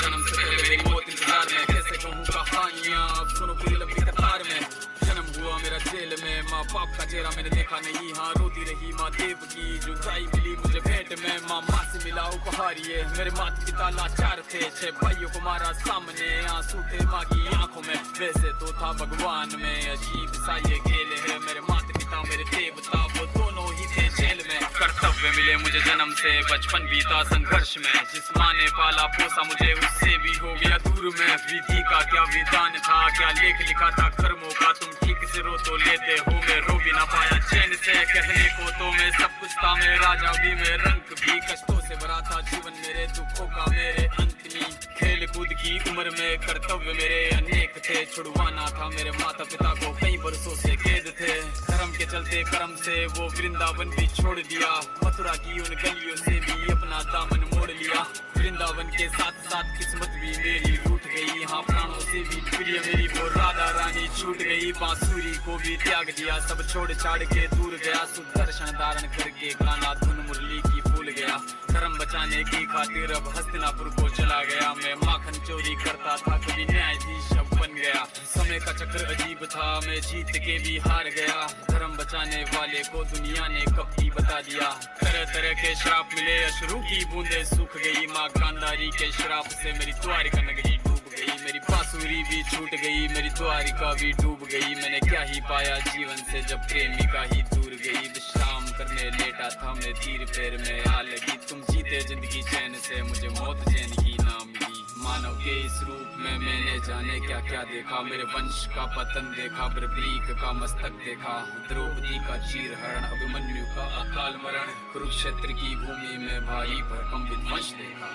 जन्म से पहले मेरी मौत इंतजार में, कैसे कहूँ कहानियाँ अब सुनो पूरी लंबी कतार में। जन्म हुआ मेरा जेल में, माँ बाप का चेहरा मैंने देखा नहीं, हाँ रोती रही माँ देव की जुदाई मिली मुझे भेंट में। माँ से मिला उपहार ये, मेरे माता पिता लाचार थे, 6 भाइयों को मारा सामने, आंसू थे माँ की आंखों में। वैसे तो था भगवान में, अजीब सा ये खेल है, मेरे माता पिता मेरे देवता वो दोनों ही थे जेल में। कर्तव्य मिले मुझे जन्म से, बचपन बीता संघर्ष में, जिस माँ ने पाला पोसा मुझे उससे भी हो गया दूर में। विधि का क्या विधान था, क्या लेख लिखा था कर्मों का, तुम ठीक से रो तो लेते हो, मैं रो भी ना पाया चैन से। कहने को तो मैं सब कुछ था, मैं राजा भी, मैं रंग भी, कष्टों से भरा था जीवन मेरे, दुखों का मेरे अंत नहीं। खेल कूद की उम्र में कर्तव्य मेरे अनेक थे, छुड़वाना था मेरे माता पिता को, कई बरसों से कैद थे। धर्म के चलते कर्म से वो वृंदावन भी छोड़ दिया, मथुरा की उन गलियों से भी अपना दामन मोड़ लिया। वृंदावन के साथ साथ किस्मत भी मेरी रूठ गई, हाँ प्राणों से भी प्रिय मेरी वो राधा रानी छूट गई। बांसुरी को भी त्याग दिया, सब छोड़ छाड़ के दूर गया, सुदर्शन धारण करके गाना धुन मुरली की भूल गया। धर्म बचाने की खातिर अब हस्तिनापुर को चला गया, मैं माखन चोरी करता था कभी न्यायाधीश अब बन गया। समय का चक्र अजीब था, मैं जीत के भी हार गया, धर्म बचाने वाले को दुनिया ने कब ही बता दिया। तरह तरह के श्राप मिले, अश्रु की बूंदे सूख गई, माँ गांधारी के श्राप से मेरी द्वारिका नगरी डूब गई। मेरी बांसुरी भी छूट गई, मेरी द्वारिका भी डूब गई। मैंने क्या ही पाया जीवन से जब प्रेमिका ही दूर गई। विश्राम करने लेटा था मैं, तीर पैर में आ लगी, तुम जीते जिंदगी चैन से, मुझे मौत चैन ही ना मिली। मानव के इस रूप में मैंने जाने क्या क्या देखा, मेरे वंश का पतन देखा, बर्बरीक का मस्तक देखा, द्रौपदी का चीरहरण, अभिमन्यु का अकाल मरण, कुरुक्षेत्र की भूमि में भारी भरकम विध्वंस देखा।